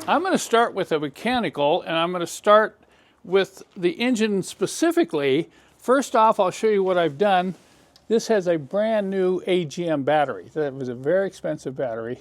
I'm going to start with a mechanical, and I'm going to start with the engine specifically. First off, I'll show you what I've done. This has a brand new AGM battery. That was a very expensive battery.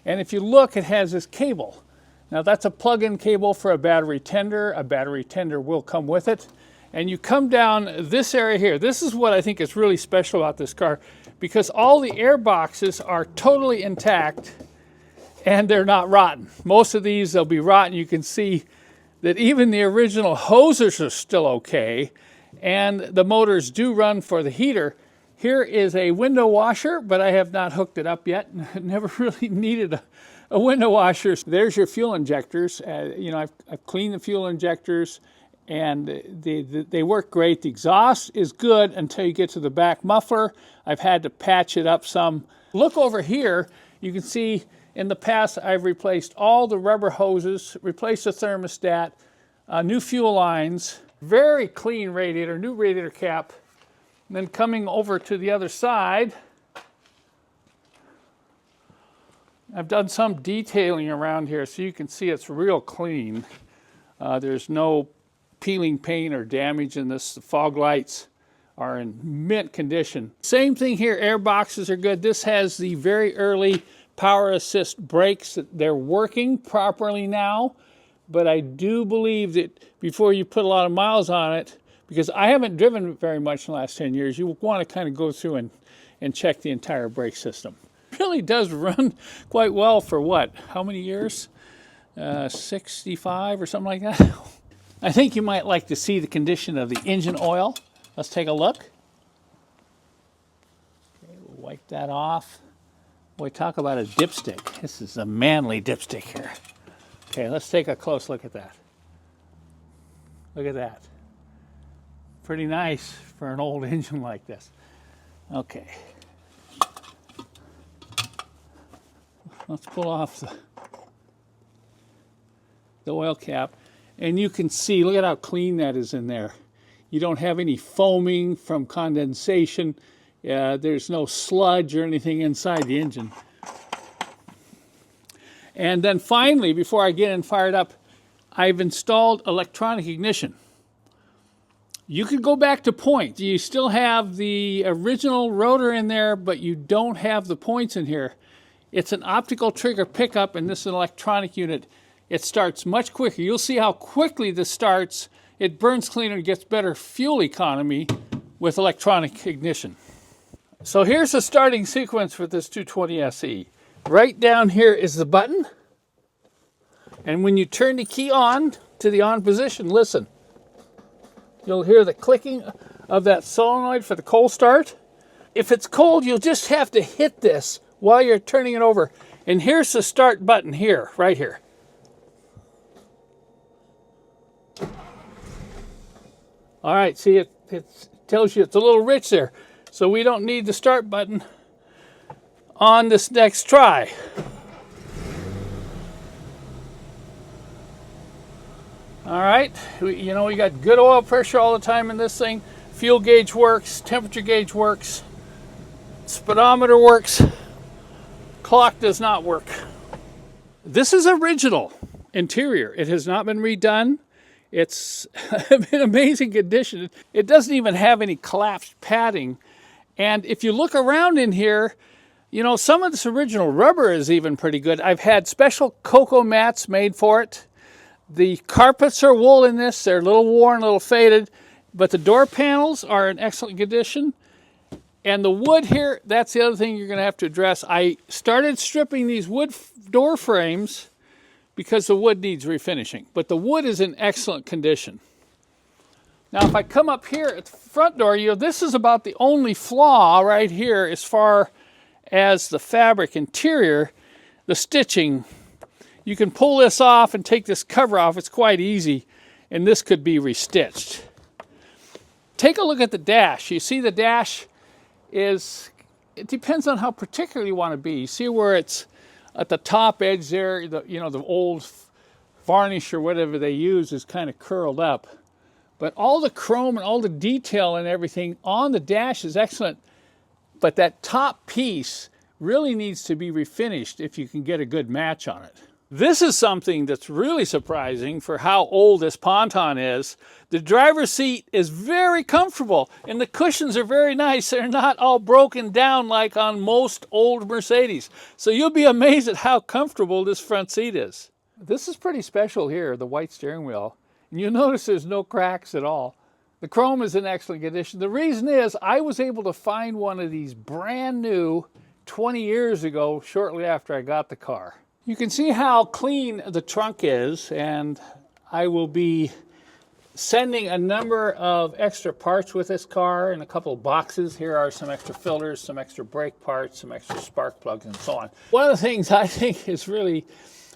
And if you look, it has this cable. Now that's a plug-in cable for a battery tender. A battery tender will come with it. And you come down this area here. This is what I think is really special about this car, because all the air boxes are totally intact and they're not rotten. Most of these, they'll be rotten. You can see that even the original hoses are still okay, and the motors do run for the heater. Here is a window washer, but I have not hooked it up yet. Never really needed a window washer. There's your fuel injectors. You know, I've cleaned the fuel injectors, and they work great. The exhaust is good until you get to the back muffler. I've had to patch it up some. Look over here. You can see in the past I've replaced all the rubber hoses, replaced the thermostat, new fuel lines, very clean radiator, new radiator cap. And then coming over to the other side, I've done some detailing around here so you can see it's real clean. There's no peeling paint or damage in this. The fog lights are in mint condition. Same thing here, air boxes are good. This has the very early power assist brakes. They're working properly now, but I do believe that before you put a lot of miles on it, because I haven't driven very much in the last 10 years, you want to kind of go through and check the entire brake system. It really does run quite well for what? How many years? 65 or something like that? I think you might like to see the condition of the engine oil. Let's take a look. Okay, we'll wipe that off. Boy, talk about a dipstick. This is a manly dipstick here. Okay, let's take a close look at that. Look at that. Pretty nice for an old engine like this. Okay. Let's pull off the oil cap. And you can see, look at how clean that is in there. You don't have any foaming from condensation. There's no sludge or anything inside the engine. And then finally, before I get it fired up, I've installed electronic ignition. You could go back to point. You still have the original rotor in there, but you don't have the points in here. It's an optical trigger pickup, and this is an electronic unit. It starts much quicker. You'll see how quickly this starts. It burns cleaner and gets better fuel economy with electronic ignition. So here's the starting sequence for this 220 SE. Right down here is the button. And when you turn the key on to the on position, listen. You'll hear the clicking of that solenoid for the cold start. If it's cold, you'll just have to hit this while you're turning it over. And here's the start button here, right here. All right, see, it tells you it's a little rich there. So we don't need the start button on this next try. All right, we got good oil pressure all the time in this thing. Fuel gauge works, temperature gauge works, speedometer works, clock does not work. This is original interior. It has not been redone. It's in amazing condition. It doesn't even have any collapsed padding. And if you look around in here, you know, some of this original rubber is even pretty good. I've had special cocoa mats made for it. The carpets are wool in this. They're a little worn, a little faded, but the door panels are in excellent condition. And the wood here, that's the other thing you're going to have to address. I started stripping these wood door frames because the wood needs refinishing, but the wood is in excellent condition. Now, if I come up here at the front door, this is about the only flaw right here as far as the fabric interior, the stitching. You can pull this off and take this cover off. It's quite easy, and this could be restitched. Take a look at the dash. You see the dash it depends on how particular you want to be. You see where it's at the top edge there, the old varnish or whatever they use is kind of curled up. But all the chrome and all the detail and everything on the dash is excellent. But that top piece really needs to be refinished if you can get a good match on it. This is something that's really surprising for how old this ponton is. The driver's seat is very comfortable and the cushions are very nice. They're not all broken down like on most old Mercedes. So you'll be amazed at how comfortable this front seat is. This is pretty special here, the white steering wheel. And you'll notice there's no cracks at all. The chrome is in excellent condition. The reason is I was able to find one of these brand new 20 years ago, shortly after I got the car. You can see how clean the trunk is, and I will be sending a number of extra parts with this car in a couple of boxes. Here are some extra filters, some extra brake parts, some extra spark plugs, and so on. One of the things I think is really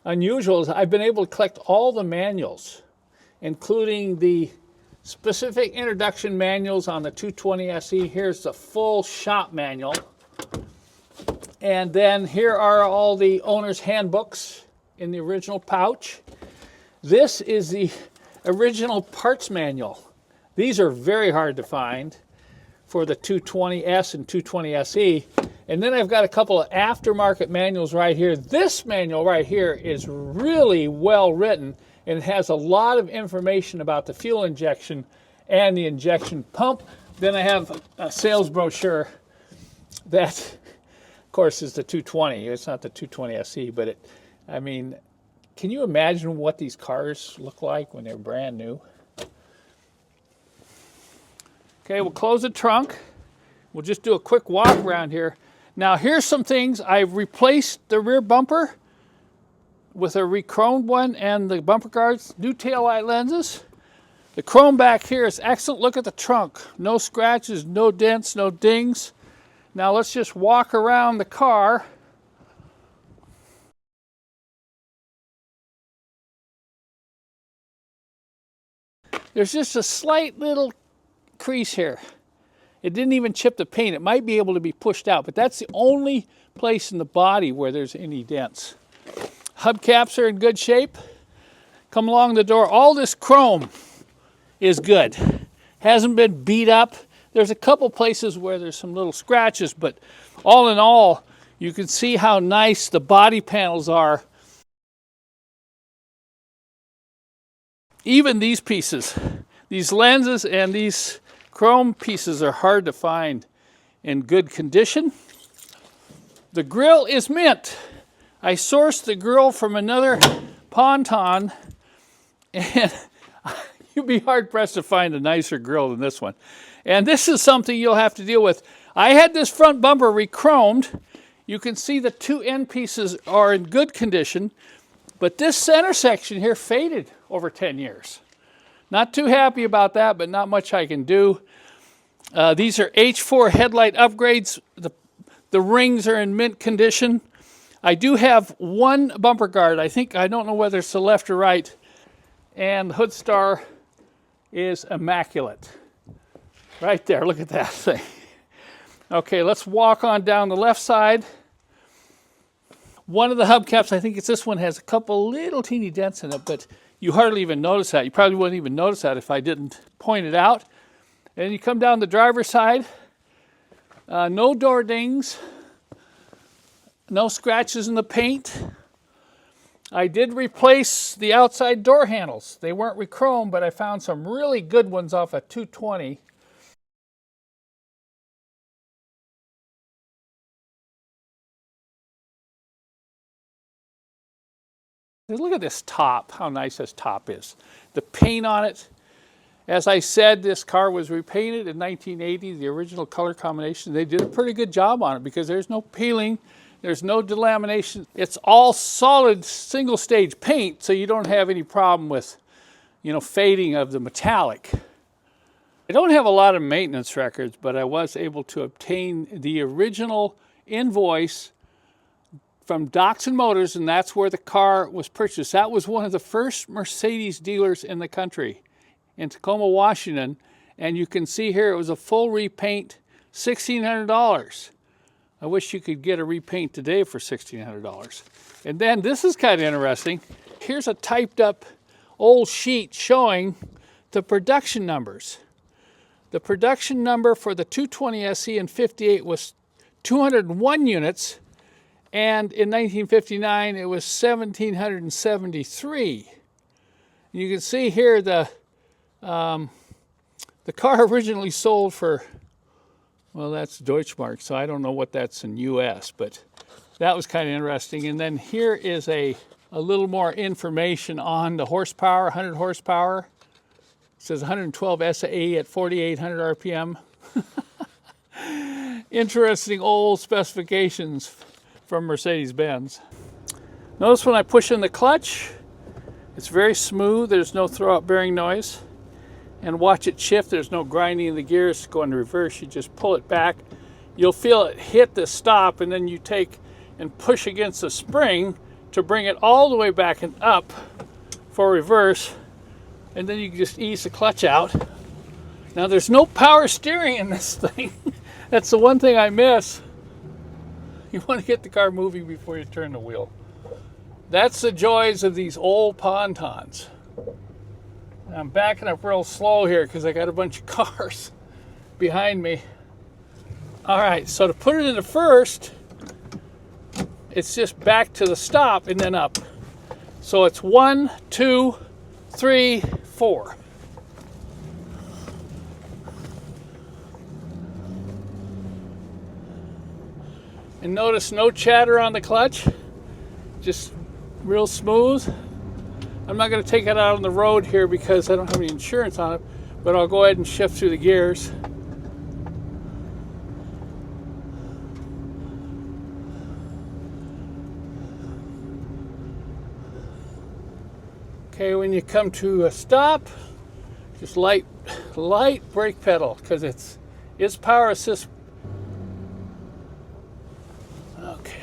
unusual is I've been able to collect all the manuals, including the specific introduction manuals on the 220 SE. Here's the full shop manual. And then here are all the owner's handbooks in the original pouch. This is the original parts manual. These are very hard to find for the 220S and 220 SE. And then I've got a couple of aftermarket manuals right here. This manual right here is really well written, and it has a lot of information about the fuel injection and the injection pump. Then I have a sales brochure that, of course, is the 220. It's not the 220 SE, but I mean, can you imagine what these cars look like when they're brand new? Okay, we'll close the trunk. We'll just do a quick walk around here. Now, here's some things. I've replaced the rear bumper with a re-chromed one and the bumper guards, new taillight lenses. The chrome back here is excellent. Look at the trunk. No scratches, no dents, no dings. Now let's just walk around the car. There's just a slight little crease here. It didn't even chip the paint. It might be able to be pushed out, but that's the only place in the body where there's any dents. Hubcaps are in good shape. Come along the door. All this chrome is good. Hasn't been beat up. There's a couple places where there's some little scratches, but all in all, you can see how nice the body panels are. Even these pieces, these lenses and these chrome pieces are hard to find in good condition. The grille is mint. I sourced the grille from another ponton, and you'd be hard-pressed to find a nicer grille than this one. And this is something you'll have to deal with. I had this front bumper re-chromed. You can see the two end pieces are in good condition, but this center section here faded over 10 years. Not too happy about that, but not much I can do. These are H4 headlight upgrades. The rings are in mint condition. I do have one bumper guard. I don't know whether it's the left or right. And the hood star is immaculate. Right there, look at that thing. Okay, let's walk on down the left side. One of the hubcaps, I think it's this one, has a couple little teeny dents in it, but you hardly even notice that. You probably wouldn't even notice that if I didn't point it out. And you come down the driver's side. No door dings. No scratches in the paint. I did replace the outside door handles. They weren't re-chromed, but I found some really good ones off a 220. Look at this top, how nice this top is. The paint on it. As I said, this car was repainted in 1980, the original color combination. They did a pretty good job on it because there's no peeling, there's no delamination. It's all solid single stage paint, so you don't have any problem with, fading of the metallic. I don't have a lot of maintenance records, but I was able to obtain the original invoice from Doxon Motors, and that's where the car was purchased. That was one of the first Mercedes dealers in the country, in Tacoma, Washington. And you can see here it was a full repaint, $1,600. I wish you could get a repaint today for $1,600. And then this is kind of interesting. Here's a typed up old sheet showing the production numbers. The production number for the 220 SE in '58 was 201 units. And in 1959, it was 1,773. You can see here the car originally sold for, well, that's Deutschmark, so I don't know what that's in US, but that was kind of interesting. And then here is a little more information on the horsepower, 100 horsepower. It says 112 SAE at 4,800 RPM. Interesting old specifications from Mercedes-Benz. Notice when I push in the clutch, it's very smooth. There's no throw-out bearing noise. And watch it shift. There's no grinding in the gears to go into reverse. You just pull it back. You'll feel it hit the stop, and then you take and push against the spring to bring it all the way back and up for reverse. And then you can just ease the clutch out. Now there's no power steering in this thing. That's the one thing I miss. You want to get the car moving before you turn the wheel. That's the joys of these old Pontons. I'm backing up real slow here because I got a bunch of cars behind me. All right, so to put it into first, it's just back to the stop and then up. So it's 1, 2, 3, 4. And notice no chatter on the clutch, just real smooth. I'm not going to take it out on the road here because I don't have any insurance on it, but I'll go ahead and shift through the gears. Okay, when you come to a stop, just light brake pedal because it's power assist. Okay,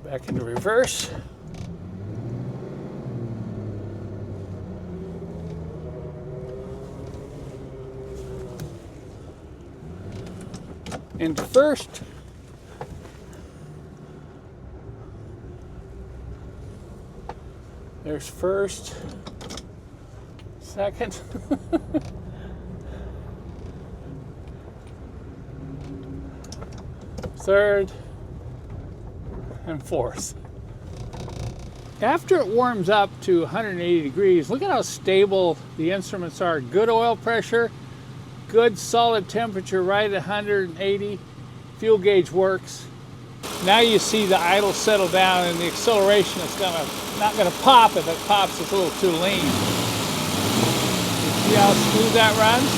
back into reverse. Into first. There's first, second, third, and fourth. After it warms up to 180 degrees, look at how stable the instruments are. Good oil pressure, good solid temperature right at 180. Fuel gauge works. Now you see the idle settle down and the acceleration is not gonna pop. If it pops, it's a little too lean. You see how smooth that runs?